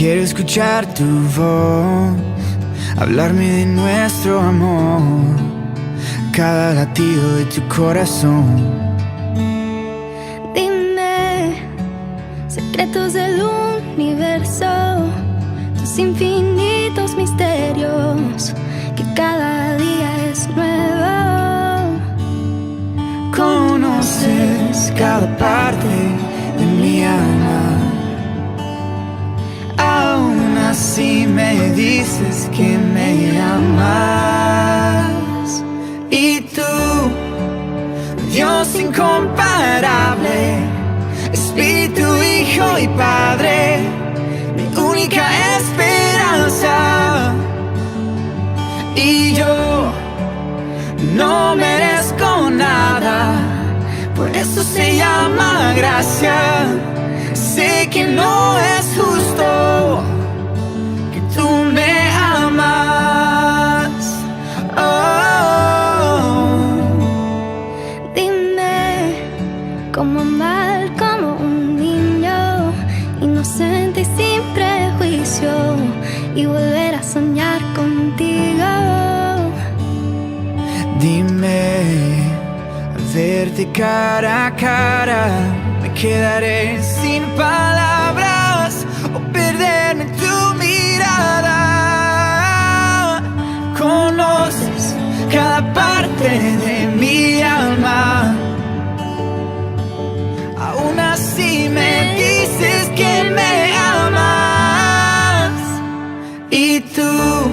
Quiero escuchar tu voz, hablarme de nuestro amor, cada latido de tu corazón. Dime secretos del universo, tus infinitos misterios, que cada día es nuevo. Conoces cada parte de mi alma, aún así me dices que me amas. Y tú, Dios incomparable, Espíritu, Hijo y Padre, mi única esperanza. Y yo no merezco nada, por eso se llama gracia. Sé que no es justo que tú me amas. Dime cómo amar como un niño, inocente y sin prejuicio, y volver a soñar contigo. Dime, al verte cara a cara, me quedaré sin palabras o perderme en tu mirada. Conoces cada parte de mi alma, aún así me dices que me amas. Y tú,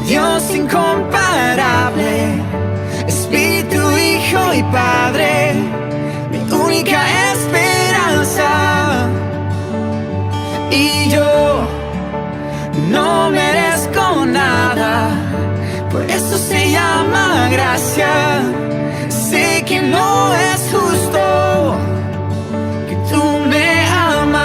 Dios incomparable, Espíritu, Hijo y Padre, mi única esperanza. Y yo no merezco nada, por eso se llama gracia. Sé que no es justo que tú me amas.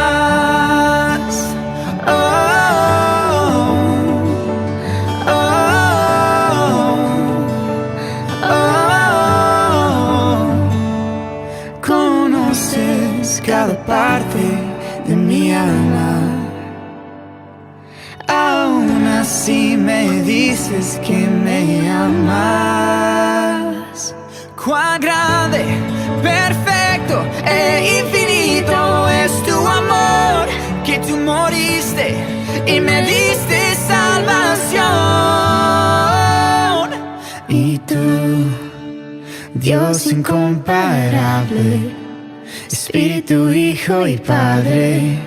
Conoces cada parte de mi alma, aún así me dices que me amas. Cuán grande, perfecto e infinito es tu amor, que tú moriste y me diste salvación. Y tú, Dios incomparable, Espíritu, Hijo y Padre,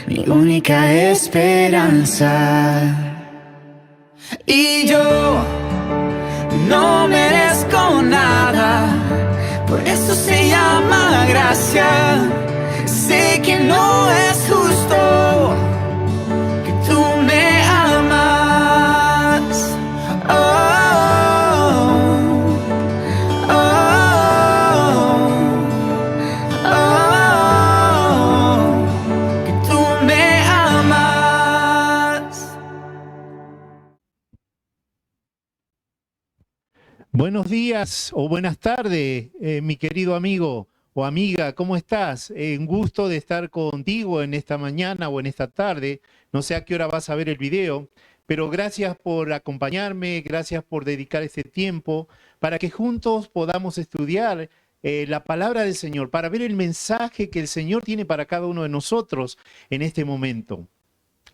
mi única esperanza. Y yo no merezco nada, por eso se llama gracia. Sé que no es justo que tú me amas. Que tú me amas. Buenos días o buenas tardes, mi querido amigo o amiga, ¿cómo estás? Un gusto de estar contigo en esta mañana o en esta tarde. No sé a qué hora vas a ver el video, pero gracias por acompañarme, gracias por dedicar este tiempo para que juntos podamos estudiar la palabra del Señor, para ver el mensaje que el Señor tiene para cada uno de nosotros en este momento.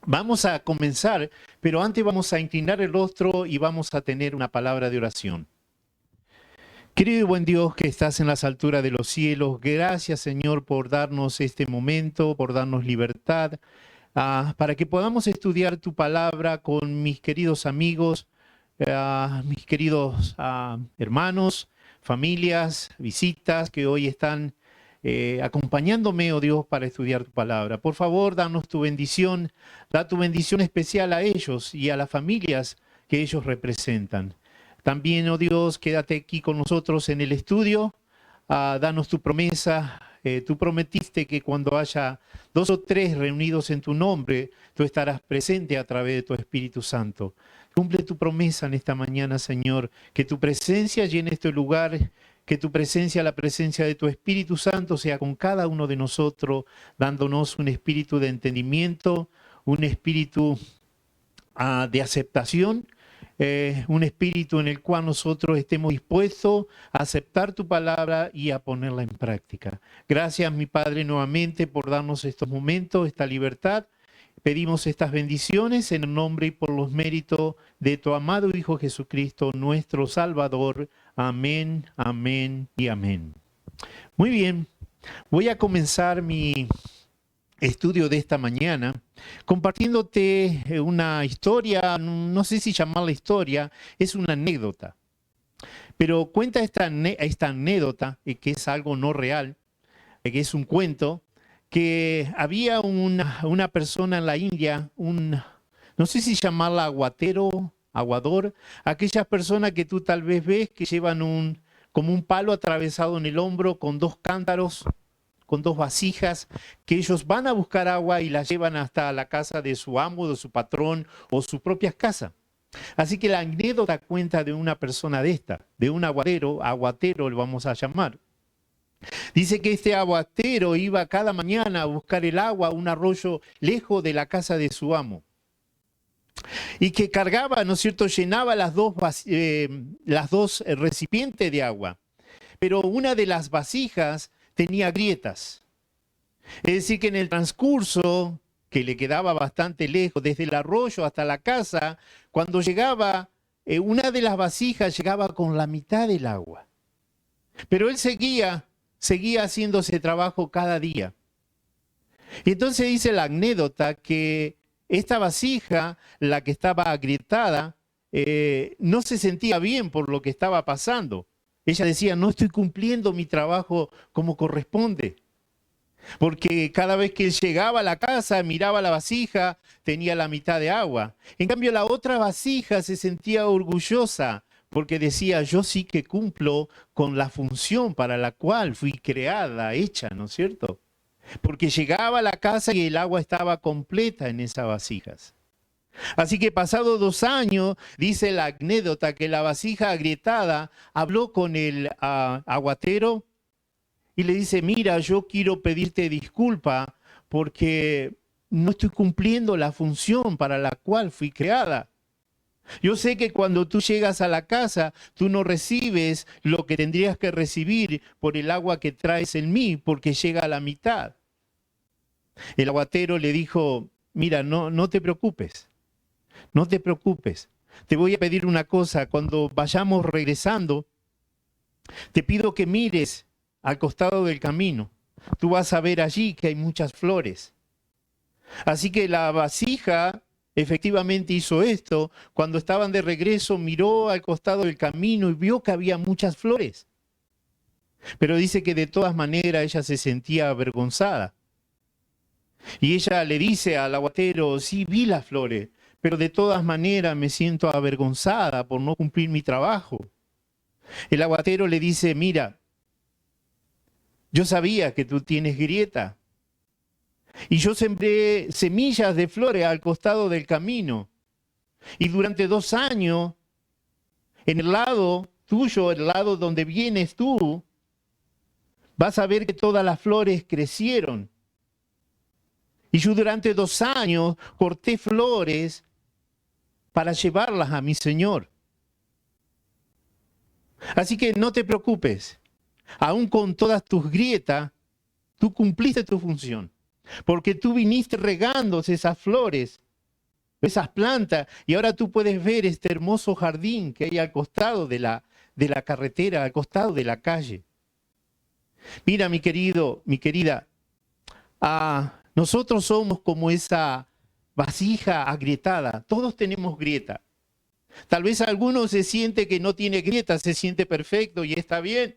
Vamos a comenzar, pero antes vamos a inclinar el rostro y vamos a tener una palabra de oración. Querido y buen Dios que estás en las alturas de los cielos, gracias Señor por darnos este momento, por darnos libertad, para que podamos estudiar tu palabra con mis queridos amigos, mis queridos hermanos, familias, visitas que hoy están acompañándome, oh Dios, para estudiar tu palabra. Por favor, danos tu bendición, da tu bendición especial a ellos y a las familias que ellos representan. También, oh Dios, quédate aquí con nosotros en el estudio, danos tu promesa. Tú prometiste que cuando haya 2 o 3 reunidos en tu nombre, tú estarás presente a través de tu Espíritu Santo. Cumple tu promesa en esta mañana, Señor, que tu presencia llene este lugar, que tu presencia, la presencia de tu Espíritu Santo sea con cada uno de nosotros, dándonos un espíritu de entendimiento, un espíritu de aceptación, un espíritu en el cual nosotros estemos dispuestos a aceptar tu palabra y a ponerla en práctica. Gracias, mi Padre, nuevamente por darnos estos momentos, esta libertad. Pedimos estas bendiciones en el nombre y por los méritos de tu amado Hijo Jesucristo, nuestro Salvador. Amén, amén y amén. Muy bien, voy a comenzar mi estudio de esta mañana compartiéndote una historia, no sé si llamarla historia, es una anécdota. Pero cuenta esta anécdota, que es algo no real, que es un cuento, que había una persona en la India, no sé si llamarla aguador, aquellas personas que tú tal vez ves que llevan como un palo atravesado en el hombro con dos cántaros, con dos vasijas, que ellos van a buscar agua y la llevan hasta la casa de su amo, de su patrón o su propia casa. Así que la anécdota cuenta de una persona de un aguatero le vamos a llamar. Dice que este aguatero iba cada mañana a buscar el agua a un arroyo lejos de la casa de su amo. Y que cargaba, ¿no es cierto?, llenaba las dos recipientes de agua. Pero una de las vasijas tenía grietas. Es decir, que en el transcurso, que le quedaba bastante lejos, desde el arroyo hasta la casa, cuando llegaba, una de las vasijas llegaba con la mitad del agua. Pero él seguía haciendo ese trabajo cada día. Y entonces dice la anécdota que esta vasija, la que estaba agrietada, no se sentía bien por lo que estaba pasando. Ella decía, no estoy cumpliendo mi trabajo como corresponde. Porque cada vez que él llegaba a la casa, miraba la vasija, tenía la mitad de agua. En cambio, la otra vasija se sentía orgullosa, porque decía, yo sí que cumplo con la función para la cual fui creada, hecha, ¿no es cierto? Porque llegaba a la casa y el agua estaba completa en esas vasijas. Así que pasados 2 años, dice la anécdota que la vasija agrietada habló con el aguatero y le dice, mira, yo quiero pedirte disculpa porque no estoy cumpliendo la función para la cual fui creada. Yo sé que cuando tú llegas a la casa, tú no recibes lo que tendrías que recibir por el agua que traes en mí, porque llega a la mitad. El aguatero le dijo, mira, no te preocupes, no te preocupes. Te voy a pedir una cosa, cuando vayamos regresando, te pido que mires al costado del camino. Tú vas a ver allí que hay muchas flores. Así que la vasija efectivamente hizo esto. Cuando estaban de regreso, miró al costado del camino y vio que había muchas flores. Pero dice que de todas maneras ella se sentía avergonzada. Y ella le dice al aguatero, sí, vi las flores, pero de todas maneras me siento avergonzada por no cumplir mi trabajo. El aguatero le dice, mira, yo sabía que tú tienes grieta. Y yo sembré semillas de flores al costado del camino. Y durante 2 años, en el lado tuyo, el lado donde vienes tú, vas a ver que todas las flores crecieron. Y yo durante 2 años corté flores para llevarlas a mi Señor. Así que no te preocupes. Aún con todas tus grietas, tú cumpliste tu función. Porque tú viniste regando esas flores, esas plantas, y ahora tú puedes ver este hermoso jardín que hay al costado de la carretera, al costado de la calle. Mira, mi querido, mi querida, nosotros somos como esa vasija agrietada. Todos tenemos grieta. Tal vez alguno se siente que no tiene grieta, se siente perfecto y está bien,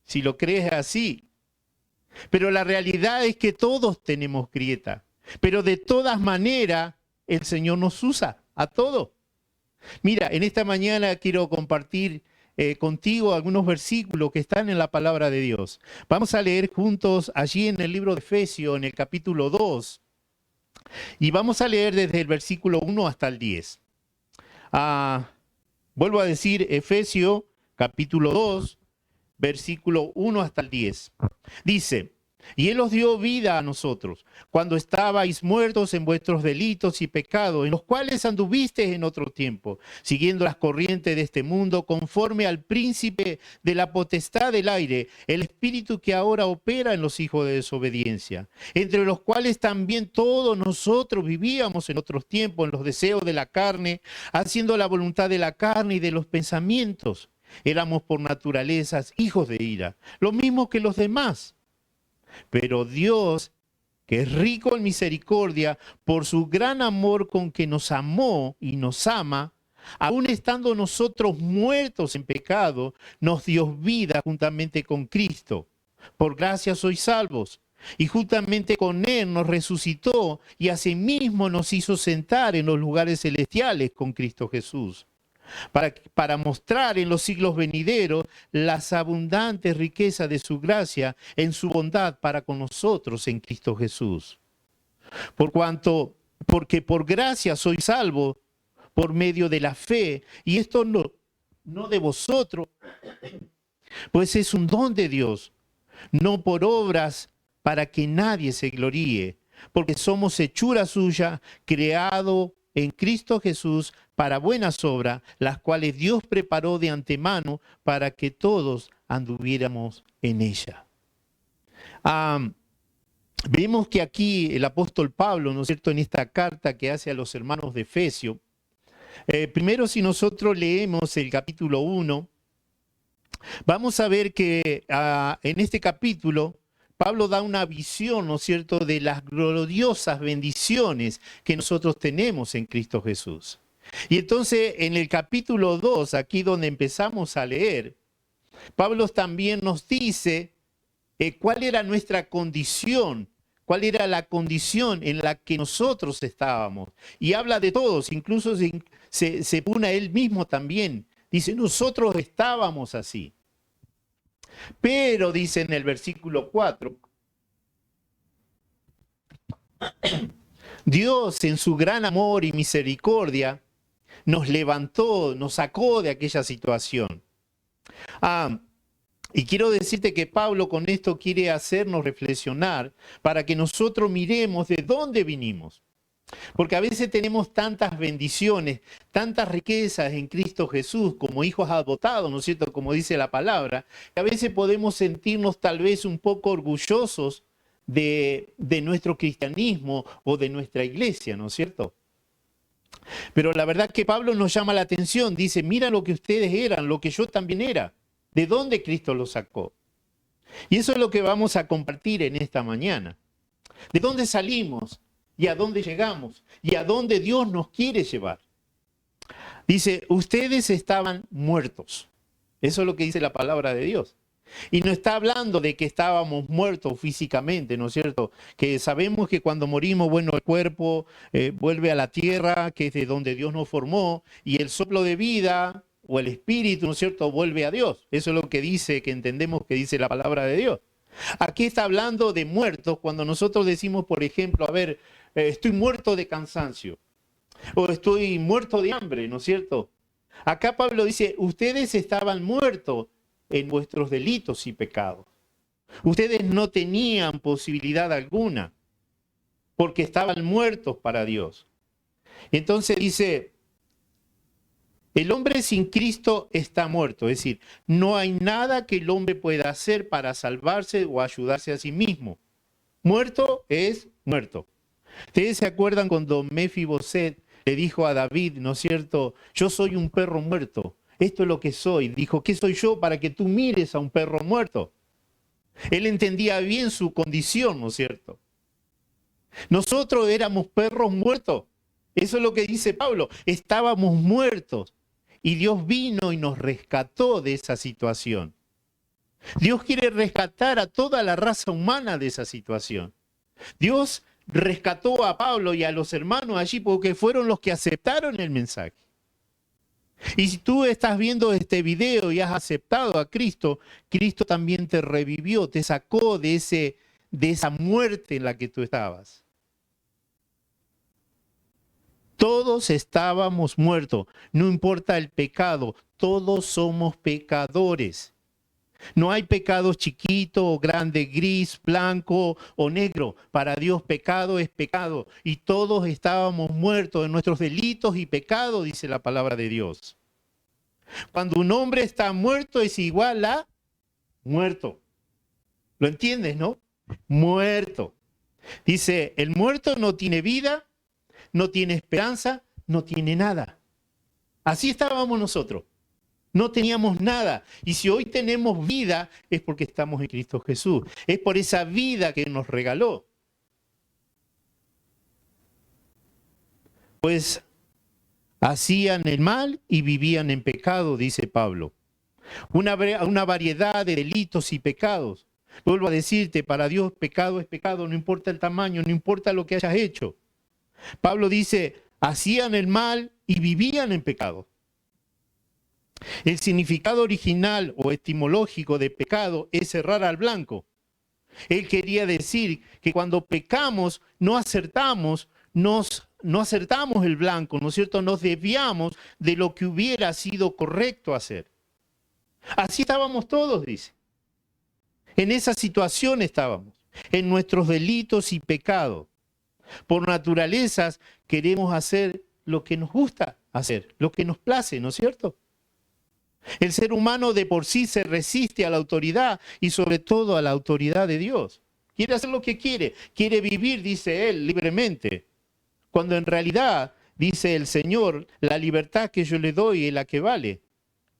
si lo crees así. Pero la realidad es que todos tenemos grieta. Pero de todas maneras, el Señor nos usa a todos. Mira, en esta mañana quiero compartir contigo algunos versículos que están en la palabra de Dios. Vamos a leer juntos allí en el libro de Efesios, en el capítulo 2. Y vamos a leer desde el versículo 1 hasta el 10. Vuelvo a decir, Efesios, capítulo 2, versículo 1 hasta el 10. Dice, Y Él os dio vida a nosotros, cuando estabais muertos en vuestros delitos y pecados, en los cuales anduvisteis en otro tiempo, siguiendo las corrientes de este mundo, conforme al príncipe de la potestad del aire, el espíritu que ahora opera en los hijos de desobediencia, entre los cuales también todos nosotros vivíamos en otros tiempos, en los deseos de la carne, haciendo la voluntad de la carne y de los pensamientos. Éramos por naturaleza hijos de ira, lo mismo que los demás. Pero Dios, que es rico en misericordia, por su gran amor con que nos amó y nos ama, aun estando nosotros muertos en pecado, nos dio vida juntamente con Cristo. Por gracia sois salvos. Y juntamente con Él nos resucitó y asimismo nos hizo sentar en los lugares celestiales con Cristo Jesús, para mostrar en los siglos venideros las abundantes riquezas de su gracia en su bondad para con nosotros en Cristo Jesús. Porque por gracia sois salvos por medio de la fe, y esto no de vosotros, pues es un don de Dios, no por obras para que nadie se gloríe, porque somos hechura suya, creado en Cristo Jesús para buenas obras, las cuales Dios preparó de antemano para que todos anduviéramos en ella. Vemos que aquí el apóstol Pablo, ¿no es cierto?, en esta carta que hace a los hermanos de Efesios, primero si nosotros leemos el capítulo 1, vamos a ver que en este capítulo Pablo da una visión, ¿no es cierto?, de las gloriosas bendiciones que nosotros tenemos en Cristo Jesús. Y entonces en el capítulo 2, aquí donde empezamos a leer, Pablo también nos dice cuál era nuestra condición, cuál era la condición en la que nosotros estábamos. Y habla de todos, incluso se pone a él mismo también. Dice, nosotros estábamos así. Pero dice en el versículo 4, Dios en su gran amor y misericordia nos levantó, nos sacó de aquella situación. Y quiero decirte que Pablo con esto quiere hacernos reflexionar para que nosotros miremos de dónde vinimos. Porque a veces tenemos tantas bendiciones, tantas riquezas en Cristo Jesús como hijos adoptados, ¿no es cierto?, como dice la palabra, que a veces podemos sentirnos tal vez un poco orgullosos de nuestro cristianismo o de nuestra iglesia, ¿no es cierto? Pero la verdad que Pablo nos llama la atención, dice, mira lo que ustedes eran, lo que yo también era, de dónde Cristo los sacó. Y eso es lo que vamos a compartir en esta mañana. ¿De dónde salimos? ¿Y a dónde llegamos? ¿Y a dónde Dios nos quiere llevar? Dice, ustedes estaban muertos. Eso es lo que dice la palabra de Dios. Y no está hablando de que estábamos muertos físicamente, ¿no es cierto? Que sabemos que cuando morimos, bueno, el cuerpo vuelve a la tierra, que es de donde Dios nos formó, y el soplo de vida o el espíritu, ¿no es cierto?, vuelve a Dios. Eso es lo que dice, que entendemos que dice la palabra de Dios. Aquí está hablando de muertos cuando nosotros decimos, por ejemplo, a ver, estoy muerto de cansancio o estoy muerto de hambre, ¿no es cierto? Acá Pablo dice, ustedes estaban muertos en vuestros delitos y pecados. Ustedes no tenían posibilidad alguna porque estaban muertos para Dios. Entonces dice, el hombre sin Cristo está muerto, es decir, no hay nada que el hombre pueda hacer para salvarse o ayudarse a sí mismo. Muerto es muerto. Ustedes se acuerdan cuando Mefiboset le dijo a David, ¿no es cierto?, yo soy un perro muerto, esto es lo que soy. Dijo, ¿qué soy yo para que tú mires a un perro muerto? Él entendía bien su condición, ¿no es cierto? Nosotros éramos perros muertos. Eso es lo que dice Pablo, estábamos muertos. Y Dios vino y nos rescató de esa situación. Dios quiere rescatar a toda la raza humana de esa situación. Dios rescató a Pablo y a los hermanos allí porque fueron los que aceptaron el mensaje. Y si tú estás viendo este video y has aceptado a Cristo, Cristo también te revivió, te sacó de esa muerte en la que tú estabas. Todos estábamos muertos, no importa el pecado, todos somos pecadores. No hay pecado chiquito o grande, gris, blanco o negro. Para Dios pecado es pecado. Y todos estábamos muertos en nuestros delitos y pecados, dice la palabra de Dios. Cuando un hombre está muerto es igual a muerto. ¿Lo entiendes, no? Muerto. Dice, el muerto no tiene vida, no tiene esperanza, no tiene nada. Así estábamos nosotros. No teníamos nada. Y si hoy tenemos vida, es porque estamos en Cristo Jesús. Es por esa vida que nos regaló. Pues hacían el mal y vivían en pecado, dice Pablo. Una variedad de delitos y pecados. Vuelvo a decirte, para Dios pecado es pecado, no importa el tamaño, no importa lo que hayas hecho. Pablo dice, hacían el mal y vivían en pecado. El significado original o etimológico de pecado es errar al blanco. Él quería decir que cuando pecamos no acertamos, no acertamos el blanco, ¿no es cierto? Nos desviamos de lo que hubiera sido correcto hacer. Así estábamos todos, dice. En esa situación estábamos, en nuestros delitos y pecados. Por naturalezas queremos hacer lo que nos gusta hacer, lo que nos place, ¿no es cierto? El ser humano de por sí se resiste a la autoridad y sobre todo a la autoridad de Dios. Quiere hacer lo que quiere vivir, dice él, libremente. Cuando en realidad, dice el Señor, la libertad que yo le doy es la que vale.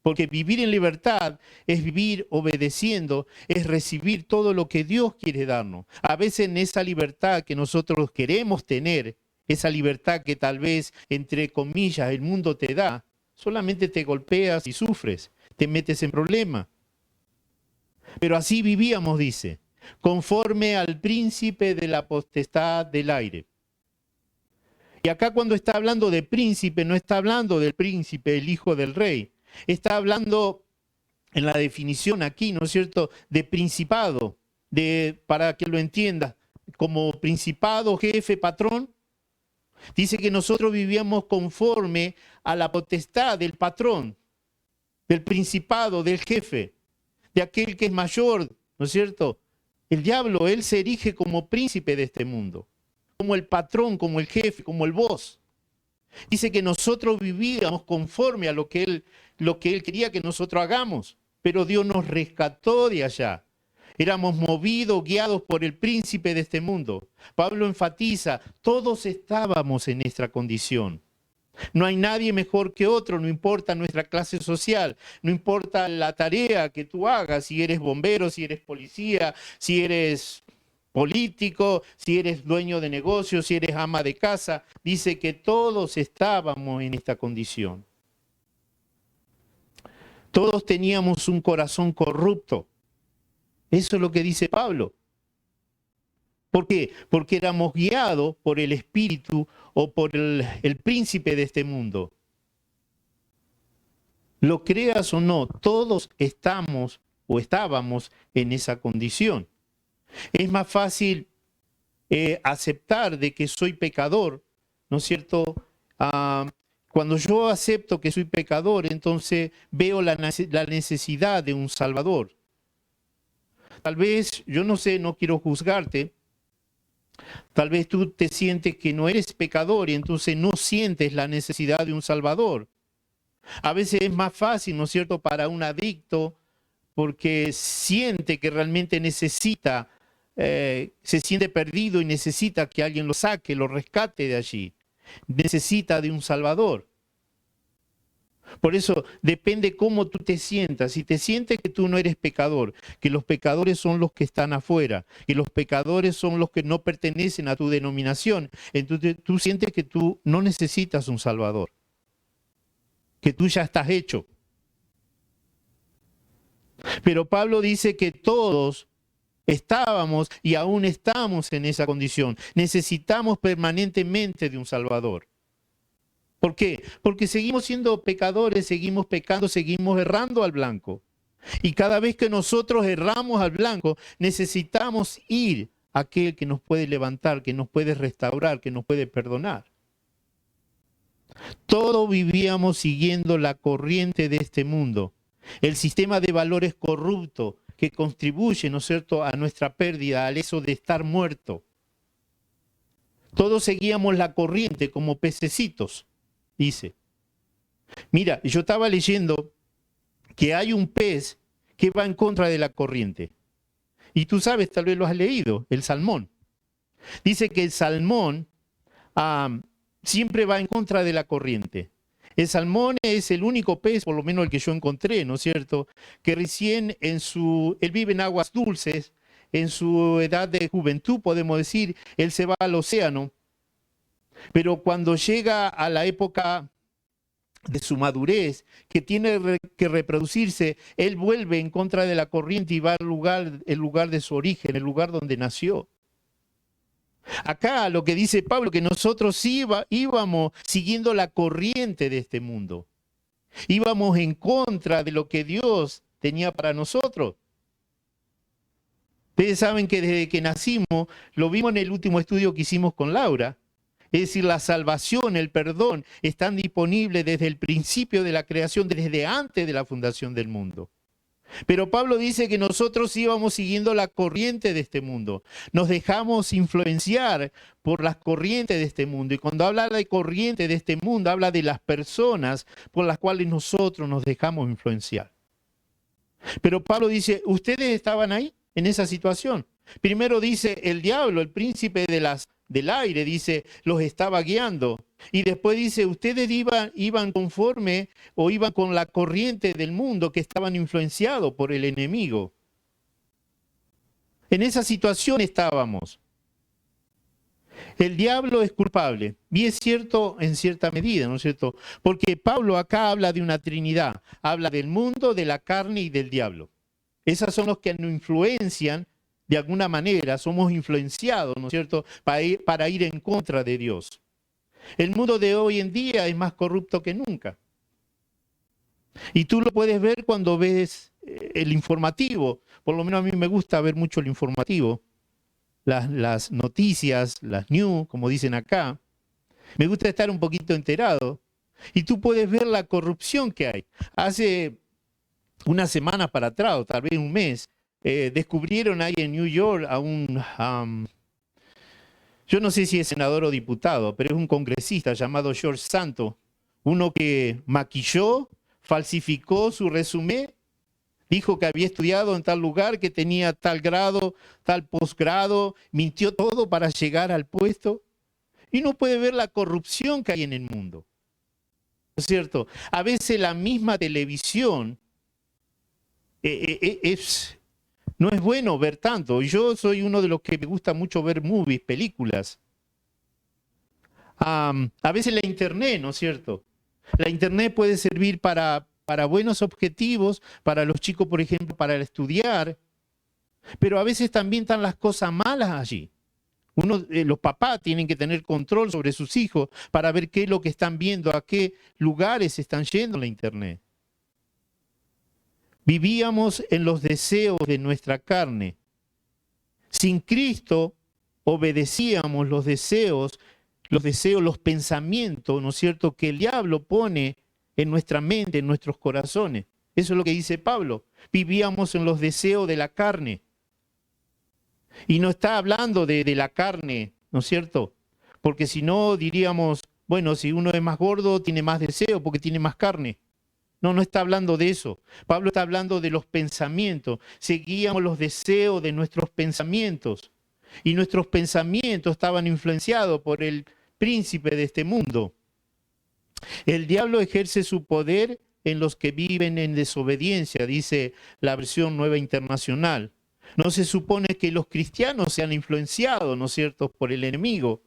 Porque vivir en libertad es vivir obedeciendo, es recibir todo lo que Dios quiere darnos. A veces en esa libertad que nosotros queremos tener, esa libertad que tal vez, entre comillas, el mundo te da, solamente te golpeas y sufres, te metes en problemas. Pero así vivíamos, dice, conforme al príncipe de la potestad del aire. Y acá cuando está hablando de príncipe, no está hablando del príncipe, el hijo del rey. Está hablando en la definición aquí, ¿no es cierto?, de principado, para que lo entiendas, como principado, jefe, patrón. Dice que nosotros vivíamos conforme a la potestad del patrón, del principado, del jefe, de aquel que es mayor, ¿no es cierto? El diablo, él se erige como príncipe de este mundo, como el patrón, como el jefe, como el boss. Dice que nosotros vivíamos conforme a lo que él quería que nosotros hagamos, pero Dios nos rescató de allá. Éramos movidos, guiados por el príncipe de este mundo. Pablo enfatiza, todos estábamos en esta condición. No hay nadie mejor que otro, no importa nuestra clase social, no importa la tarea que tú hagas, si eres bombero, si eres policía, si eres político, si eres dueño de negocios, si eres ama de casa. Dice que todos estábamos en esta condición. Todos teníamos un corazón corrupto. Eso es lo que dice Pablo. ¿Por qué? Porque éramos guiados por el espíritu o por el príncipe de este mundo. Lo creas o no, todos estamos o estábamos en esa condición. Es más fácil aceptar de que soy pecador, ¿no es cierto? Cuando yo acepto que soy pecador, entonces veo la necesidad de un Salvador. Tal vez, yo no sé, no quiero juzgarte, tal vez tú te sientes que no eres pecador y entonces no sientes la necesidad de un Salvador. A veces es más fácil, ¿no es cierto?, para un adicto, porque siente que realmente necesita, se siente perdido y necesita que alguien lo saque, lo rescate de allí. Necesita de un Salvador. Por eso depende cómo tú te sientas. Si te sientes que tú no eres pecador, que los pecadores son los que están afuera, que los pecadores son los que no pertenecen a tu denominación, entonces tú sientes que tú no necesitas un Salvador, que tú ya estás hecho. Pero Pablo dice que todos estábamos y aún estamos en esa condición. Necesitamos permanentemente de un Salvador. ¿Por qué? Porque seguimos siendo pecadores, seguimos pecando, seguimos errando al blanco. Y cada vez que nosotros erramos al blanco, necesitamos ir a aquel que nos puede levantar, que nos puede restaurar, que nos puede perdonar. Todos vivíamos siguiendo la corriente de este mundo. El sistema de valores corrupto que contribuye, ¿no es cierto?, a nuestra pérdida, al eso de estar muerto. Todos seguíamos la corriente como pececitos, dice. Mira, yo estaba leyendo que hay un pez que va en contra de la corriente. Y tú sabes, tal vez lo has leído, el salmón. Dice que el salmón siempre va en contra de la corriente. El salmón es el único pez, por lo menos el que yo encontré, ¿no es cierto?, que recién él vive en aguas dulces, en su edad de juventud, podemos decir, él se va al océano, pero cuando llega a la época de su madurez, que tiene que reproducirse, él vuelve en contra de la corriente y va al lugar de su origen, el lugar donde nació. Acá lo que dice Pablo, que nosotros íbamos siguiendo la corriente de este mundo. Íbamos en contra de lo que Dios tenía para nosotros. Ustedes saben que desde que nacimos, lo vimos en el último estudio que hicimos con Laura, es decir, la salvación, el perdón, están disponibles desde el principio de la creación, desde antes de la fundación del mundo. Pero Pablo dice que nosotros íbamos siguiendo la corriente de este mundo. Nos dejamos influenciar por las corrientes de este mundo. Y cuando habla de corriente de este mundo, habla de las personas por las cuales nosotros nos dejamos influenciar. Pero Pablo dice, ¿ustedes estaban ahí en esa situación? Primero dice, el diablo, el príncipe del aire, dice, los estaba guiando. Y después dice, ustedes iban conforme o iban con la corriente del mundo, que estaban influenciados por el enemigo. En esa situación estábamos. El diablo es culpable, y es cierto en cierta medida, ¿no es cierto? Porque Pablo acá habla de una trinidad, habla del mundo, de la carne y del diablo. Esos son los que nos influencian de alguna manera, somos influenciados, ¿no es cierto?, para ir en contra de Dios. El mundo de hoy en día es más corrupto que nunca. Y tú lo puedes ver cuando ves el informativo. Por lo menos a mí me gusta ver mucho el informativo. Las noticias, las news, como dicen acá. Me gusta estar un poquito enterado. Y tú puedes ver la corrupción que hay. Hace unas semanas para atrás, o tal vez un mes, descubrieron ahí en New York a yo no sé si es senador o diputado, pero es un congresista llamado George Santos, uno que maquilló, falsificó su resumen, dijo que había estudiado en tal lugar, que tenía tal grado, tal posgrado, mintió todo para llegar al puesto. Y uno puede ver la corrupción que hay en el mundo. ¿No es cierto? A veces la misma televisión no es bueno ver tanto. Yo soy uno de los que me gusta mucho ver movies, películas. A veces la internet, ¿no es cierto? La internet puede servir para buenos objetivos, para los chicos, por ejemplo, para estudiar. Pero a veces también están las cosas malas allí. Los papás tienen que tener control sobre sus hijos para ver qué es lo que están viendo, a qué lugares están yendo en la internet. Vivíamos en los deseos de nuestra carne. Sin Cristo obedecíamos los deseos, los pensamientos, ¿no es cierto?, que el diablo pone en nuestra mente, en nuestros corazones. Eso es lo que dice Pablo. Vivíamos en los deseos de la carne. Y no está hablando de la carne, ¿no es cierto? Porque si no diríamos, bueno, si uno es más gordo, tiene más deseo porque tiene más carne. No está hablando de eso. Pablo está hablando de los pensamientos. Seguíamos los deseos de nuestros pensamientos. Y nuestros pensamientos estaban influenciados por el príncipe de este mundo. El diablo ejerce su poder en los que viven en desobediencia, dice la versión Nueva Internacional. No se supone que los cristianos sean influenciados, ¿no es cierto?, por el enemigo.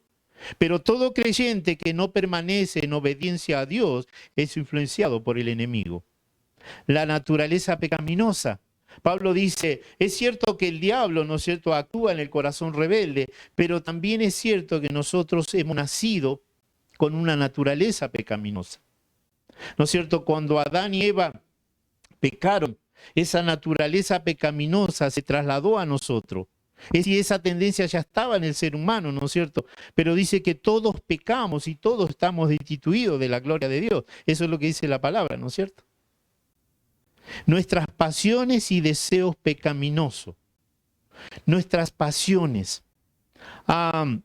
Pero todo creyente que no permanece en obediencia a Dios es influenciado por el enemigo. La naturaleza pecaminosa. Pablo dice, es cierto que el diablo, ¿no es cierto?, actúa en el corazón rebelde, pero también es cierto que nosotros hemos nacido con una naturaleza pecaminosa. ¿No es cierto? Cuando Adán y Eva pecaron, esa naturaleza pecaminosa se trasladó a nosotros. Es decir, esa tendencia ya estaba en el ser humano, ¿no es cierto? Pero dice que todos pecamos y todos estamos destituidos de la gloria de Dios. Eso es lo que dice la palabra, ¿no es cierto? nuestras pasiones y deseos pecaminosos. Nuestras pasiones. La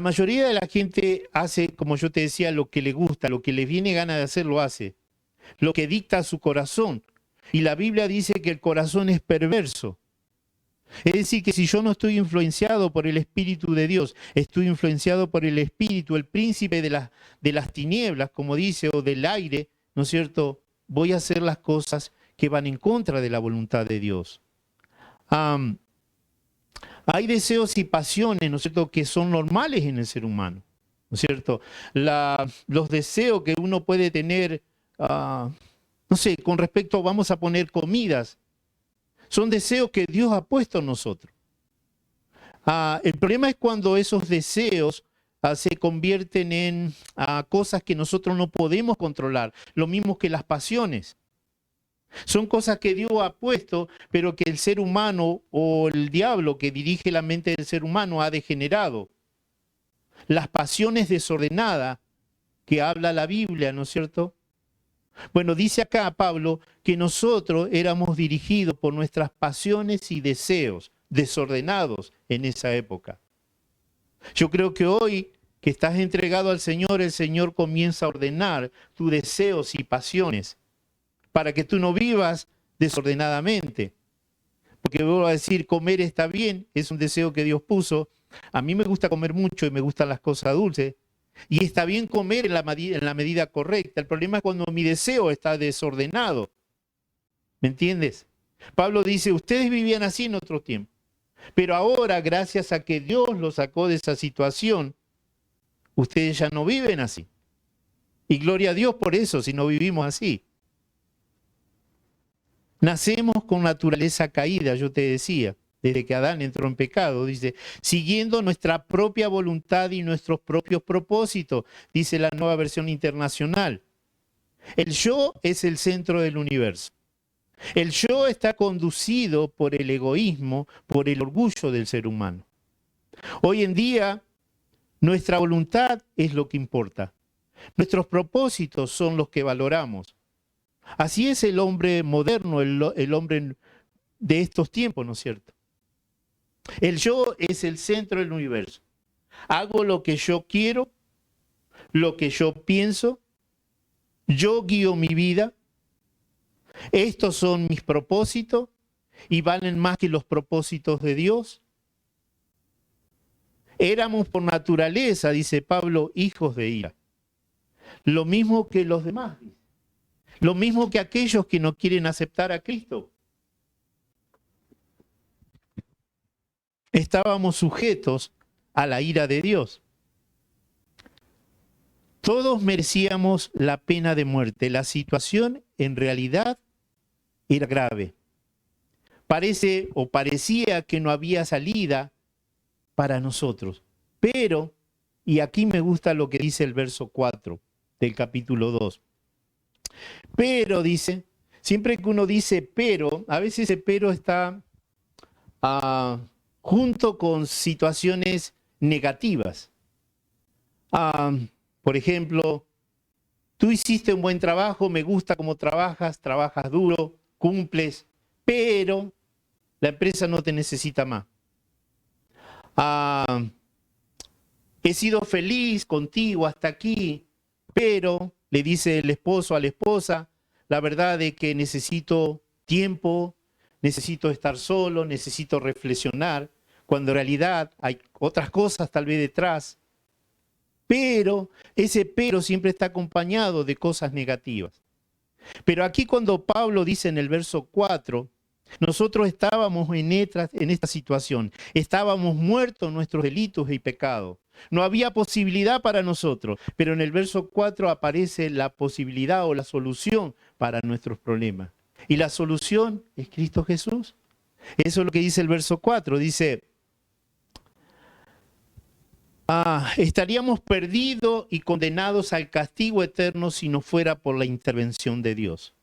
mayoría de la gente hace, como yo te decía, lo que le gusta, lo que le viene gana de hacer, lo hace. Lo que dicta su corazón. Y la Biblia dice que el corazón es perverso. Es decir, que si yo no estoy influenciado por el Espíritu de Dios, estoy influenciado por el Espíritu, el príncipe de las tinieblas, como dice, o del aire, ¿no es cierto? Voy a hacer las cosas que van en contra de la voluntad de Dios. Hay deseos y pasiones, ¿no es cierto?, que son normales en el ser humano, ¿no es cierto? Los deseos que uno puede tener, no sé, con respecto, vamos a poner comidas, son deseos que Dios ha puesto en nosotros. El problema es cuando esos deseos se convierten en cosas que nosotros no podemos controlar, lo mismo que las pasiones. Son cosas que Dios ha puesto, pero que el ser humano o el diablo que dirige la mente del ser humano ha degenerado. Las pasiones desordenadas que habla la Biblia, ¿no es cierto? Bueno, dice acá Pablo que nosotros éramos dirigidos por nuestras pasiones y deseos desordenados en esa época. Yo creo que hoy que estás entregado al Señor, el Señor comienza a ordenar tus deseos y pasiones para que tú no vivas desordenadamente. Porque vuelvo a decir, comer está bien, es un deseo que Dios puso. A mí me gusta comer mucho y me gustan las cosas dulces. Y está bien comer en la medida correcta. El problema es cuando mi deseo está desordenado. ¿Me entiendes? Pablo dice, ustedes vivían así en otro tiempo. Pero ahora, gracias a que Dios los sacó de esa situación, ustedes ya no viven así. Y gloria a Dios por eso, si no vivimos así. Nacemos con naturaleza caída, yo te decía, desde que Adán entró en pecado, dice, siguiendo nuestra propia voluntad y nuestros propios propósitos, dice la Nueva Versión Internacional. El yo es el centro del universo. El yo está conducido por el egoísmo, por el orgullo del ser humano. Hoy en día, nuestra voluntad es lo que importa. Nuestros propósitos son los que valoramos. Así es el hombre moderno, el hombre de estos tiempos, ¿no es cierto? El yo es el centro del universo. Hago lo que yo quiero, lo que yo pienso, yo guío mi vida. Estos son mis propósitos y valen más que los propósitos de Dios. Éramos por naturaleza, dice Pablo, hijos de ira. Lo mismo que los demás. Lo mismo que aquellos que no quieren aceptar a Cristo. Estábamos sujetos a la ira de Dios. Todos merecíamos la pena de muerte. La situación en realidad era grave. Parece o parecía que no había salida para nosotros. Pero, y aquí me gusta lo que dice el verso 4 del capítulo 2. Pero, dice, siempre que uno dice pero, a veces ese pero está junto con situaciones negativas. Por ejemplo, tú hiciste un buen trabajo, me gusta cómo trabajas duro, cumples, pero la empresa no te necesita más. He sido feliz contigo hasta aquí, pero, le dice el esposo a la esposa, la verdad es que necesito tiempo, necesito estar solo, necesito reflexionar, cuando en realidad hay otras cosas tal vez detrás. Pero ese pero siempre está acompañado de cosas negativas. Pero aquí cuando Pablo dice en el verso 4, nosotros estábamos en esta situación, estábamos muertos en nuestros delitos y pecados. No había posibilidad para nosotros, pero en el verso 4 aparece la posibilidad o la solución para nuestros problemas. Y la solución es Cristo Jesús. Eso es lo que dice el verso 4, dice, estaríamos perdidos y condenados al castigo eterno si no fuera por la intervención de Dios.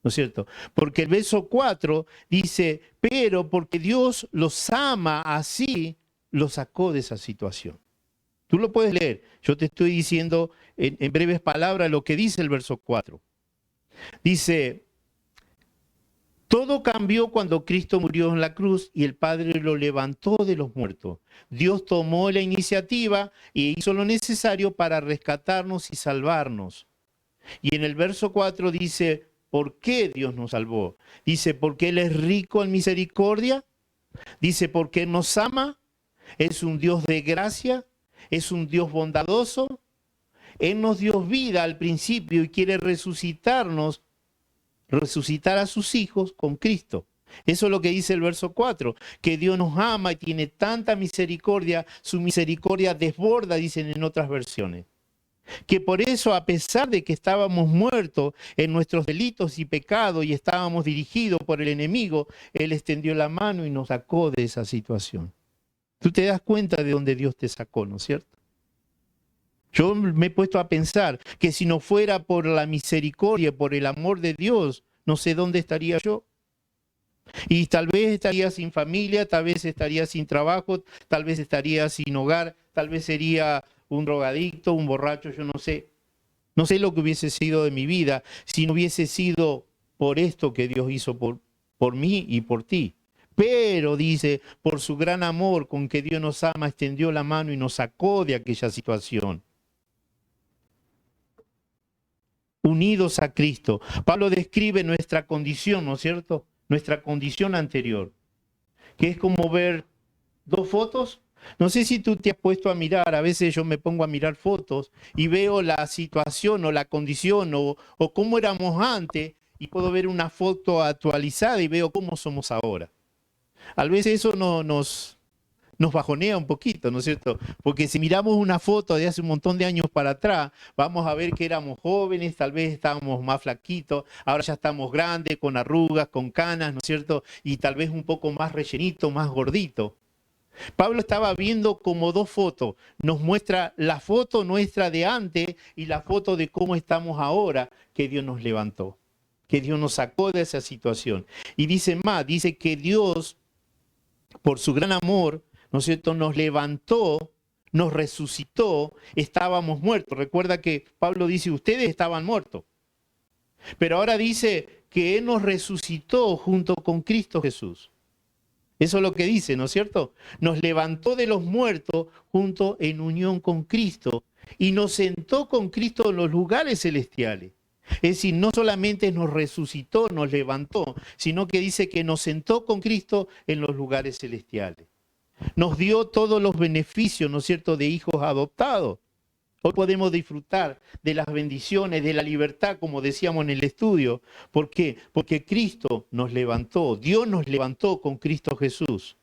¿No es cierto? Porque el verso 4 dice, pero porque Dios los ama así, los sacó de esa situación. Tú lo puedes leer. Yo te estoy diciendo en breves palabras lo que dice el verso 4. Dice, Todo cambió cuando Cristo murió en la cruz y el Padre lo levantó de los muertos. Dios tomó la iniciativa y hizo lo necesario para rescatarnos y salvarnos. Y en el verso 4 dice, ¿por qué Dios nos salvó? Dice, porque Él es rico en misericordia. Dice, porque nos ama. Es un Dios de gracia. Es un Dios bondadoso. Él nos dio vida al principio y quiere resucitar a sus hijos con Cristo. Eso es lo que dice el verso 4, que Dios nos ama y tiene tanta misericordia, su misericordia desborda, dicen en otras versiones. Que por eso, a pesar de que estábamos muertos en nuestros delitos y pecados y estábamos dirigidos por el enemigo, Él extendió la mano y nos sacó de esa situación. Tú te das cuenta de dónde Dios te sacó, ¿no es cierto? Yo me he puesto a pensar que si no fuera por la misericordia, por el amor de Dios, no sé dónde estaría yo. Y tal vez estaría sin familia, tal vez estaría sin trabajo, tal vez estaría sin hogar, tal vez sería un drogadicto, un borracho, yo no sé. No sé lo que hubiese sido de mi vida si no hubiese sido por esto que Dios hizo por mí y por ti. Pero dice, por su gran amor con que Dios nos ama, extendió la mano y nos sacó de aquella situación. Unidos a Cristo. Pablo describe nuestra condición, ¿no es cierto? Nuestra condición anterior, que es como ver dos fotos. No sé si tú te has puesto a mirar, a veces yo me pongo a mirar fotos y veo la situación o la condición o cómo éramos antes y puedo ver una foto actualizada y veo cómo somos ahora. A veces eso nos bajonea un poquito, ¿no es cierto? Porque si miramos una foto de hace un montón de años para atrás, vamos a ver que éramos jóvenes, tal vez estábamos más flaquitos, ahora ya estamos grandes, con arrugas, con canas, ¿no es cierto? Y tal vez un poco más rellenito, más gordito. Pablo estaba viendo como dos fotos, nos muestra la foto nuestra de antes y la foto de cómo estamos ahora, que Dios nos levantó, que Dios nos sacó de esa situación. Y dice más, dice que Dios, por su gran amor, ¿no es cierto?, nos levantó, nos resucitó, estábamos muertos. Recuerda que Pablo dice, ustedes estaban muertos. Pero ahora dice que Él nos resucitó junto con Cristo Jesús. Eso es lo que dice, ¿no es cierto? Nos levantó de los muertos junto en unión con Cristo y nos sentó con Cristo en los lugares celestiales. Es decir, no solamente nos resucitó, nos levantó, sino que dice que nos sentó con Cristo en los lugares celestiales. Nos dio todos los beneficios, ¿no es cierto?, de hijos adoptados. Hoy podemos disfrutar de las bendiciones, de la libertad, como decíamos en el estudio. ¿Por qué? Porque Cristo nos levantó, Dios nos levantó con Cristo Jesús.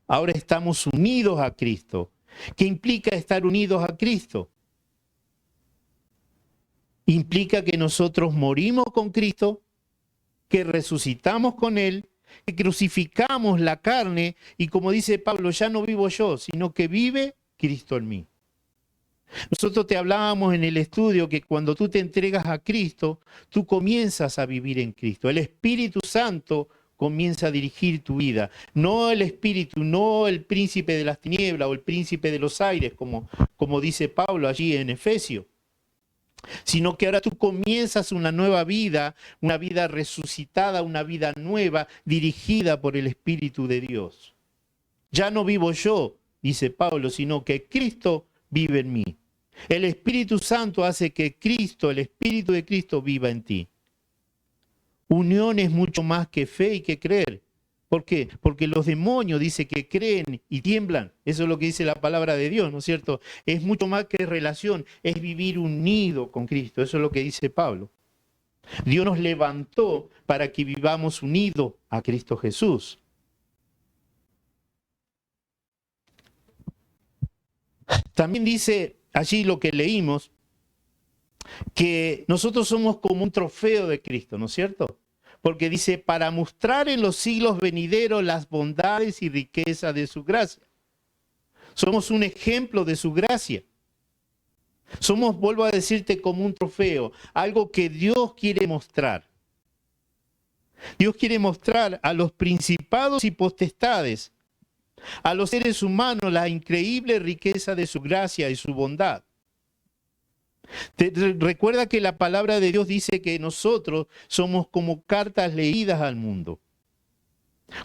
Ahora estamos unidos a Cristo. ¿Qué implica estar unidos a Cristo? Implica que nosotros morimos con Cristo, que resucitamos con Él, que crucificamos la carne y como dice Pablo, ya no vivo yo, sino que vive Cristo en mí. Nosotros te hablábamos en el estudio que cuando tú te entregas a Cristo, tú comienzas a vivir en Cristo. El Espíritu Santo comienza a dirigir tu vida. No el Espíritu, no el príncipe de las tinieblas o el príncipe de los aires, como dice Pablo allí en Efesios. Sino que ahora tú comienzas una nueva vida, una vida resucitada, una vida nueva, dirigida por el Espíritu de Dios. Ya no vivo yo, dice Pablo, sino que Cristo vive en mí. El Espíritu Santo hace que Cristo, el Espíritu de Cristo, viva en ti. Unión es mucho más que fe y que creer. ¿Por qué? Porque los demonios dice que creen y tiemblan. Eso es lo que dice la palabra de Dios, ¿no es cierto? Es mucho más que relación, es vivir unido con Cristo. Eso es lo que dice Pablo. Dios nos levantó para que vivamos unidos a Cristo Jesús. También dice allí lo que leímos, que nosotros somos como un trofeo de Cristo, ¿no es cierto? Porque dice, para mostrar en los siglos venideros las bondades y riquezas de su gracia. Somos un ejemplo de su gracia. Somos, vuelvo a decirte, como un trofeo, algo que Dios quiere mostrar. Dios quiere mostrar a los principados y potestades, a los seres humanos, la increíble riqueza de su gracia y su bondad. Recuerda que la palabra de Dios dice que nosotros somos como cartas leídas al mundo.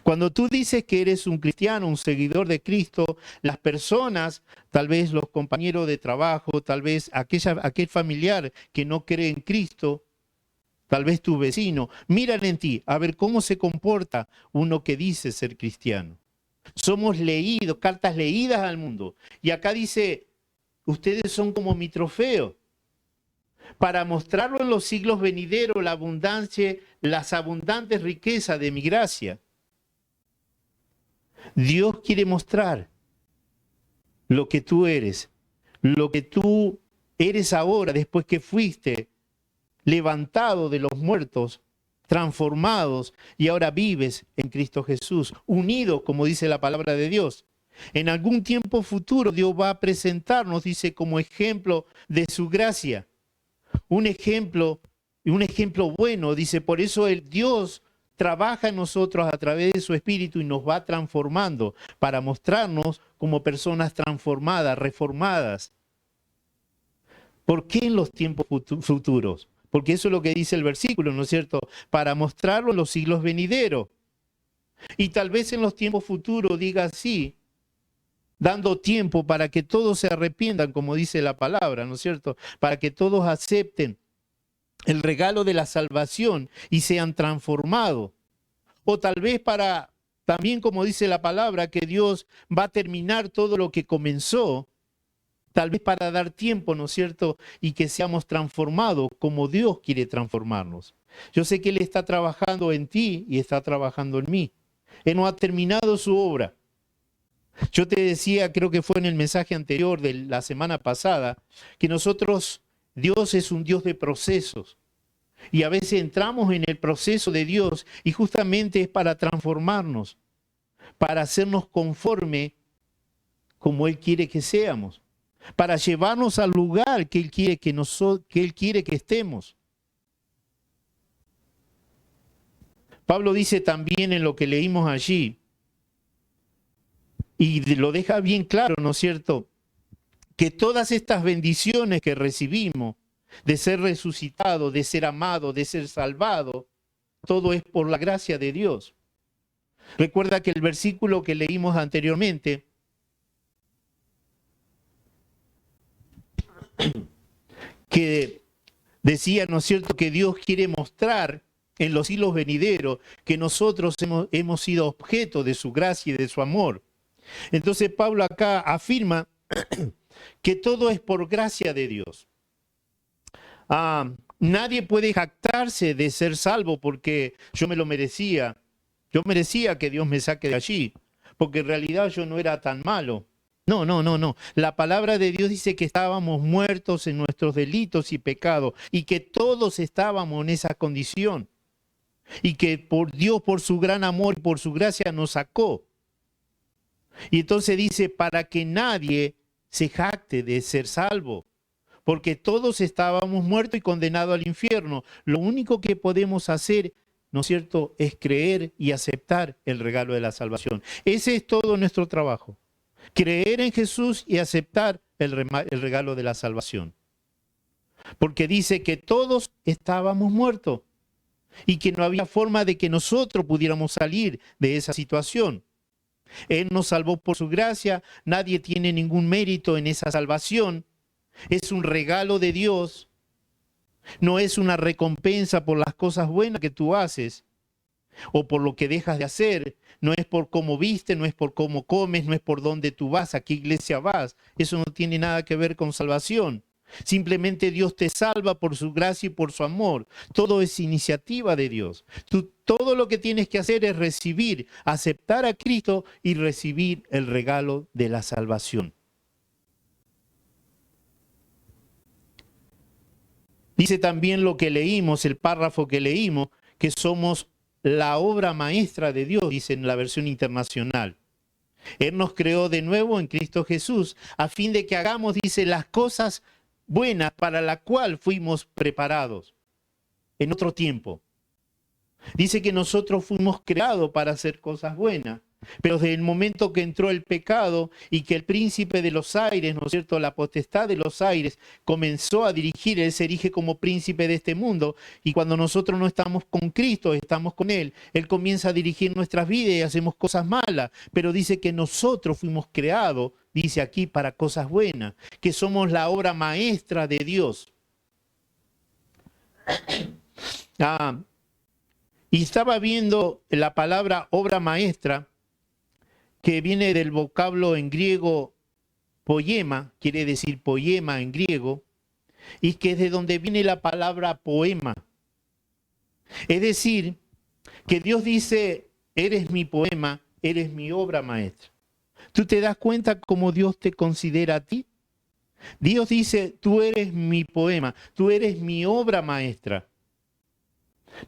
Cuando tú dices que eres un cristiano, un seguidor de Cristo, las personas, tal vez los compañeros de trabajo, tal vez aquel familiar que no cree en Cristo, tal vez tu vecino, miran en ti a ver cómo se comporta uno que dice ser cristiano. Somos leídos, cartas leídas al mundo. Y acá dice, ustedes son como mi trofeo, para mostrarlo en los siglos venideros, la abundancia, las abundantes riquezas de mi gracia. Dios quiere mostrar lo que tú eres ahora, después que fuiste levantado de los muertos, transformados, y ahora vives en Cristo Jesús, unido, como dice la palabra de Dios. En algún tiempo futuro Dios va a presentarnos, dice, como ejemplo de su gracia. Un ejemplo bueno, dice, por eso el Dios trabaja en nosotros a través de su Espíritu y nos va transformando para mostrarnos como personas transformadas, reformadas. ¿Por qué en los tiempos futuros? Porque eso es lo que dice el versículo, ¿no es cierto? Para mostrarlo en los siglos venideros. Y tal vez en los tiempos futuros diga así, dando tiempo para que todos se arrepientan, como dice la palabra, ¿no es cierto? Para que todos acepten el regalo de la salvación y sean transformados. O tal vez para, también como dice la palabra, que Dios va a terminar todo lo que comenzó, tal vez para dar tiempo, ¿no es cierto? Y que seamos transformados como Dios quiere transformarnos. Yo sé que Él está trabajando en ti y está trabajando en mí. Él no ha terminado su obra. Yo te decía, creo que fue en el mensaje anterior de la semana pasada, que Dios es un Dios de procesos. Y a veces entramos en el proceso de Dios y justamente es para transformarnos, para hacernos conforme como Él quiere que seamos, para llevarnos al lugar que Él quiere que estemos. Pablo dice también en lo que leímos allí, y lo deja bien claro, ¿no es cierto?, que todas estas bendiciones que recibimos, de ser resucitado, de ser amado, de ser salvado, todo es por la gracia de Dios. Recuerda que el versículo que leímos anteriormente, que decía, ¿no es cierto?, que Dios quiere mostrar en los siglos venideros que nosotros hemos sido objeto de su gracia y de su amor. Entonces Pablo acá afirma que todo es por gracia de Dios. Nadie puede jactarse de ser salvo porque yo me lo merecía. Yo merecía que Dios me saque de allí, porque en realidad yo no era tan malo. No. La palabra de Dios dice que estábamos muertos en nuestros delitos y pecados y que todos estábamos en esa condición. Y que por Dios, por su gran amor y por su gracia nos sacó. Y entonces dice, para que nadie se jacte de ser salvo, porque todos estábamos muertos y condenados al infierno. Lo único que podemos hacer, ¿no es cierto?, es creer y aceptar el regalo de la salvación. Ese es todo nuestro trabajo. Creer en Jesús y aceptar el regalo de la salvación. Porque dice que todos estábamos muertos y que no había forma de que nosotros pudiéramos salir de esa situación. Él nos salvó por su gracia, nadie tiene ningún mérito en esa salvación. Es un regalo de Dios, no es una recompensa por las cosas buenas que tú haces o por lo que dejas de hacer. No es por cómo viste, no es por cómo comes, no es por dónde tú vas, a qué iglesia vas. Eso no tiene nada que ver con salvación. Simplemente Dios te salva por su gracia y por su amor. Todo es iniciativa de Dios. Todo lo que tienes que hacer es recibir, aceptar a Cristo y recibir el regalo de la salvación. Dice también lo que leímos, el párrafo que leímos, que somos la obra maestra de Dios, dice en la versión internacional. Él nos creó de nuevo en Cristo Jesús, a fin de que hagamos, dice, las cosas buenas para la cual fuimos preparados en otro tiempo. Dice que nosotros fuimos creados para hacer cosas buenas. Pero desde el momento que entró el pecado y que el príncipe de los aires, ¿no es cierto?, la potestad de los aires comenzó a dirigir, él se erige como príncipe de este mundo. Y cuando nosotros no estamos con Cristo, estamos con Él, Él comienza a dirigir nuestras vidas y hacemos cosas malas. Pero dice que nosotros fuimos creados, dice aquí, para cosas buenas, que somos la obra maestra de Dios. Y estaba viendo la palabra obra maestra, que viene del vocablo en griego poema, quiere decir poema en griego, y que es de donde viene la palabra poema. Es decir, que Dios dice, eres mi poema, eres mi obra maestra. ¿Tú te das cuenta cómo Dios te considera a ti? Dios dice, tú eres mi poema, tú eres mi obra maestra.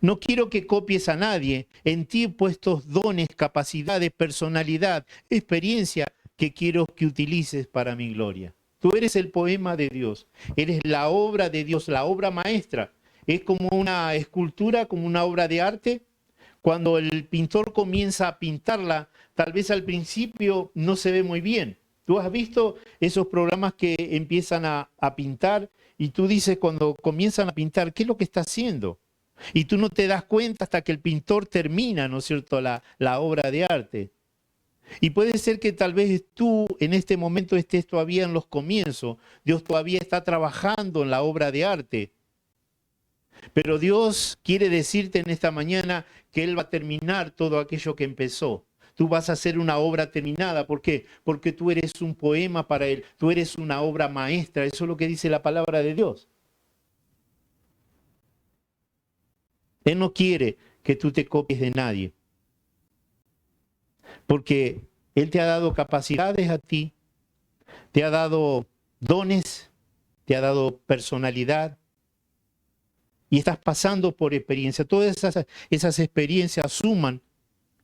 No quiero que copies a nadie. En ti he puesto dones, capacidades, personalidad, experiencia que quiero que utilices para mi gloria. Tú eres el poema de Dios. Eres la obra de Dios, la obra maestra. Es como una escultura, como una obra de arte. Cuando el pintor comienza a pintarla, tal vez al principio no se ve muy bien. Tú has visto esos programas que empiezan a pintar y tú dices cuando comienzan a pintar, ¿qué es lo que está haciendo? Y tú no te das cuenta hasta que el pintor termina, ¿no es cierto?, la obra de arte. Y puede ser que tal vez tú en este momento estés todavía en los comienzos. Dios todavía está trabajando en la obra de arte. Pero Dios quiere decirte en esta mañana que Él va a terminar todo aquello que empezó. Tú vas a hacer una obra terminada. ¿Por qué? Porque tú eres un poema para Él. Tú eres una obra maestra. Eso es lo que dice la palabra de Dios. Él no quiere que tú te copies de nadie. Porque Él te ha dado capacidades a ti, te ha dado dones, te ha dado personalidad y estás pasando por experiencia. Todas esas experiencias suman,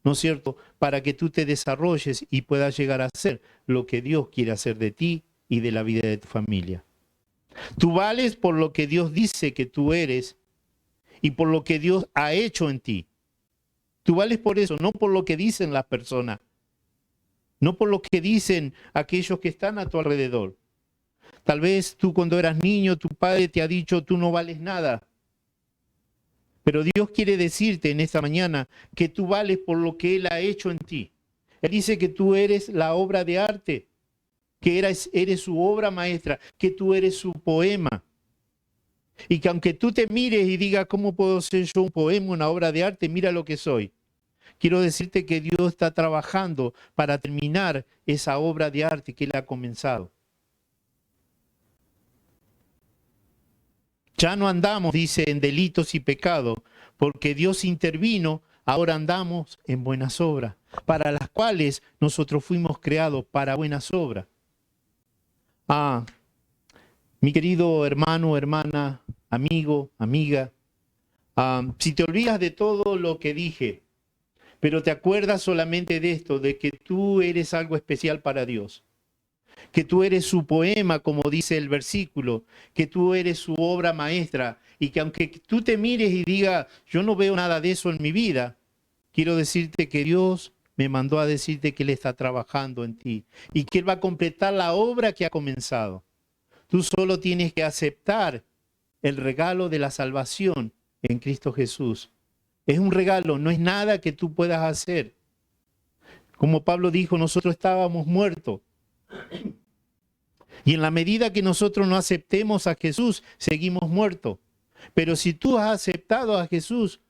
¿no es cierto?, para que tú te desarrolles y puedas llegar a ser lo que Dios quiere hacer de ti y de la vida de tu familia. Tú vales por lo que Dios dice que tú eres y por lo que Dios ha hecho en ti. Tú vales por eso, no por lo que dicen las personas, no por lo que dicen aquellos que están a tu alrededor. Tal vez tú cuando eras niño, tu padre te ha dicho, tú no vales nada. Pero Dios quiere decirte en esta mañana que tú vales por lo que Él ha hecho en ti. Él dice que tú eres la obra de arte, que eres su obra maestra, que tú eres su poema. Y que aunque tú te mires y digas, ¿cómo puedo ser yo un poema, una obra de arte? Mira lo que soy. Quiero decirte que Dios está trabajando para terminar esa obra de arte que Él ha comenzado. Ya no andamos, dice, en delitos y pecados, porque Dios intervino, ahora andamos en buenas obras, para las cuales nosotros fuimos creados para buenas obras. Mi querido hermano, hermana, amigo, amiga, si te olvidas de todo lo que dije, pero te acuerdas solamente de esto, de que tú eres algo especial para Dios, que tú eres su poema, como dice el versículo, que tú eres su obra maestra, y que aunque tú te mires y digas, yo no veo nada de eso en mi vida, quiero decirte que Dios me mandó a decirte que Él está trabajando en ti, y que Él va a completar la obra que ha comenzado. Tú solo tienes que aceptar el regalo de la salvación en Cristo Jesús. Es un regalo, no es nada que tú puedas hacer. Como Pablo dijo, nosotros estábamos muertos. Y en la medida que nosotros no aceptemos a Jesús, seguimos muertos. Pero si tú has aceptado a Jesús,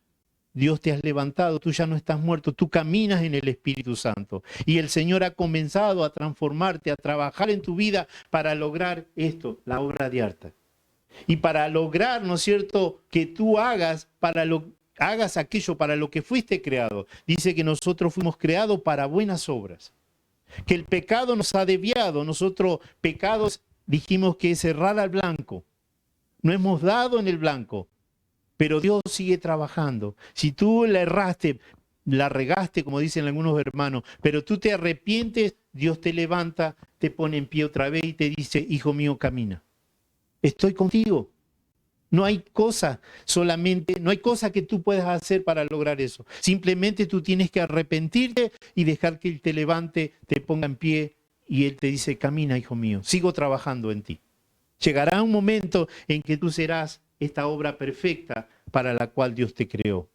Dios te has levantado, tú ya no estás muerto, tú caminas en el Espíritu Santo. Y el Señor ha comenzado a transformarte, a trabajar en tu vida para lograr esto, la obra de arte. Y para lograr, ¿no es cierto?, que tú hagas aquello para lo que fuiste creado. Dice que nosotros fuimos creados para buenas obras. Que el pecado nos ha desviado. Nosotros pecados dijimos que es errar al blanco. No hemos dado en el blanco. Pero Dios sigue trabajando. Si tú la erraste, la regaste, como dicen algunos hermanos, pero tú te arrepientes, Dios te levanta, te pone en pie otra vez y te dice, hijo mío, camina. Estoy contigo. No hay cosa que tú puedas hacer para lograr eso. Simplemente tú tienes que arrepentirte y dejar que Él te levante, te ponga en pie y Él te dice, camina, hijo mío, sigo trabajando en ti. Llegará un momento en que tú serás esta obra perfecta para la cual Dios te creó.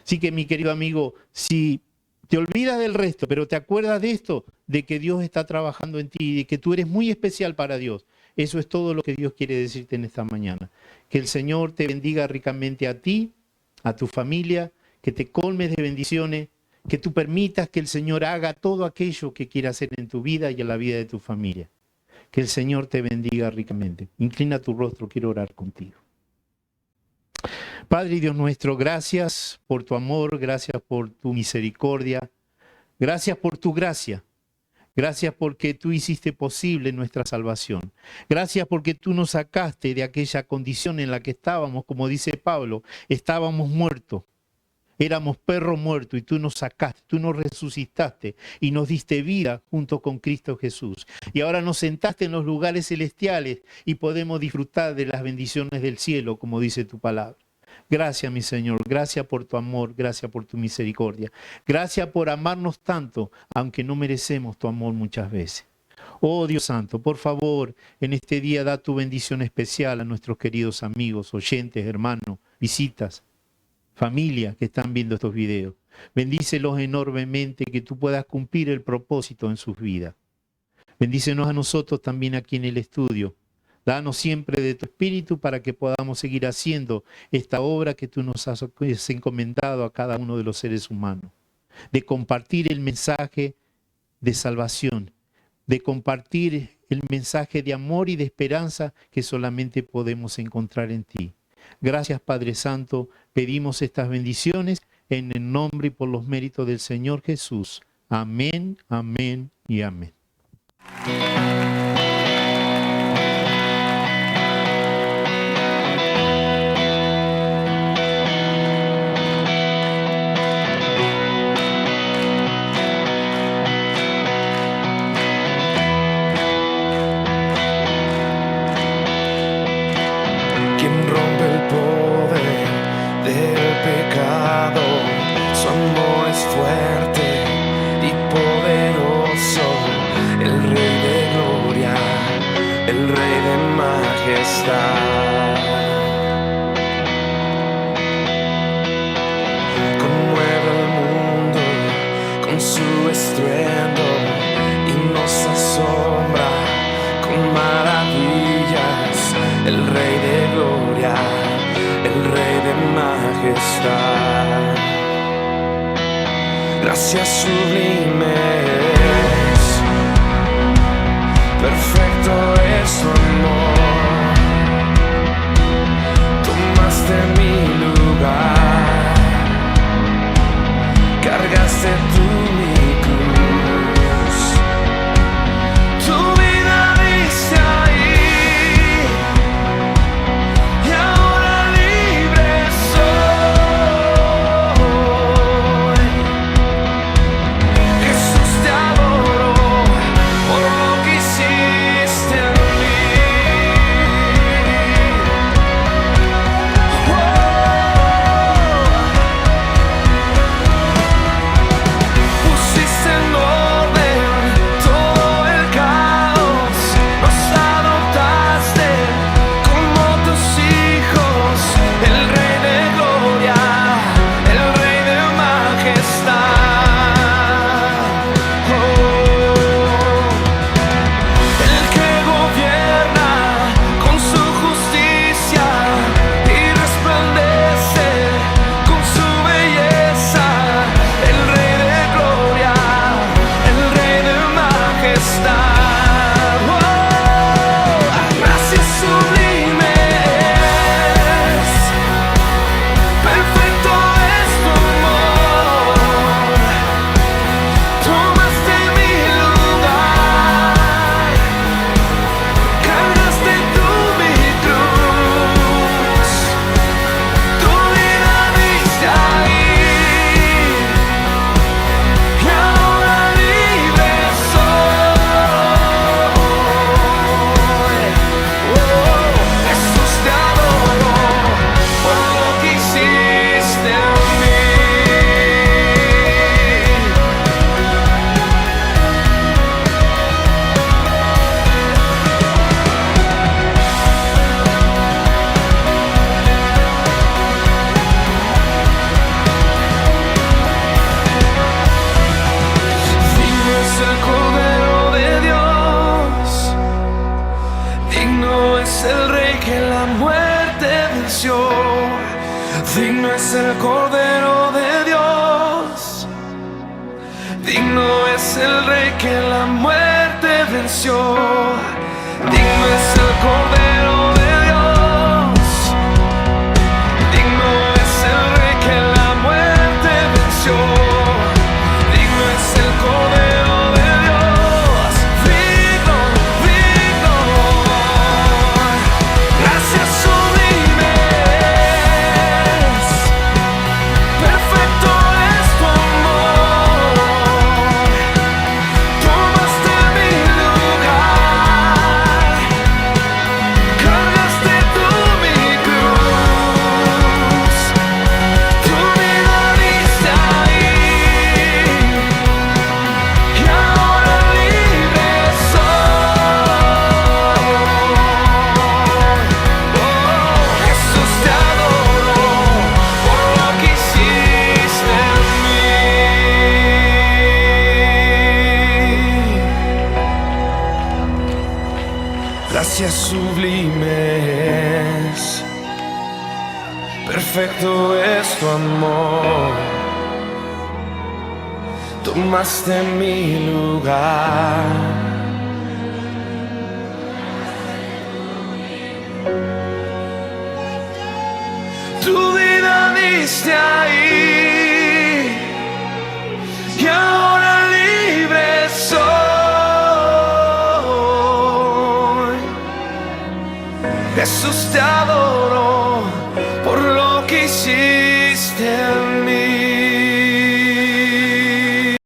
Así que, mi querido amigo, si te olvidas del resto, pero te acuerdas de esto, de que Dios está trabajando en ti y de que tú eres muy especial para Dios, eso es todo lo que Dios quiere decirte en esta mañana. Que el Señor te bendiga ricamente a ti, a tu familia, que te colmes de bendiciones, que tú permitas que el Señor haga todo aquello que quiera hacer en tu vida y en la vida de tu familia. Que el Señor te bendiga ricamente. Inclina tu rostro, quiero orar contigo. Padre y Dios nuestro, gracias por tu amor, gracias por tu misericordia, gracias por tu gracia. Gracias porque tú hiciste posible nuestra salvación. Gracias porque tú nos sacaste de aquella condición en la que estábamos, como dice Pablo, estábamos muertos. Éramos perros muertos y tú nos sacaste, tú nos resucitaste y nos diste vida junto con Cristo Jesús. Y ahora nos sentaste en los lugares celestiales y podemos disfrutar de las bendiciones del cielo, como dice tu palabra. Gracias, mi Señor, gracias por tu amor, gracias por tu misericordia. Gracias por amarnos tanto, aunque no merecemos tu amor muchas veces. Oh Dios Santo, por favor, en este día da tu bendición especial a nuestros queridos amigos, oyentes, hermanos, visitas, familia que están viendo estos videos. Bendícelos enormemente, que tú puedas cumplir el propósito en sus vidas. Bendícenos a nosotros también aquí en el estudio. Danos siempre de tu espíritu para que podamos seguir haciendo esta obra que tú nos has encomendado a cada uno de los seres humanos. De compartir el mensaje de salvación, de compartir el mensaje de amor y de esperanza que solamente podemos encontrar en ti. Gracias, Padre Santo, pedimos estas bendiciones en el nombre y por los méritos del Señor Jesús. Amén, amén y amén. Fuerte y poderoso, el Rey de gloria, el Rey de majestad. Conmueve el mundo con su estruendo y nos asombra con maravillas, el Rey de gloria, el Rey de majestad. Gracias sublimes, perfecto es tu amor. Tomaste mi lugar, cargaste tú mi cruz. Tu vida diste ahí y ahora libre soy. Te adoro por lo que hiciste en mí. es el Cordero de Dios, digno es el Rey que la muerte venció, digno es el Cordero de Dios, digno es el Rey que la muerte venció, digno es el Cordero de Dios, digno, digno. Gracias sublimes, perfecto es tu amor, tomaste mi lugar, cargaste tú mi cruz, tu vida diste ahí, y ahora libre soy. Jesús, te adoro por lo que hiciste en mí. Gracias sublimes, perfecto es tu amor, tomaste mi lugar. Tu vida diste ahí, y ahora libre soy. Jesús, te adoro por lo que hiciste.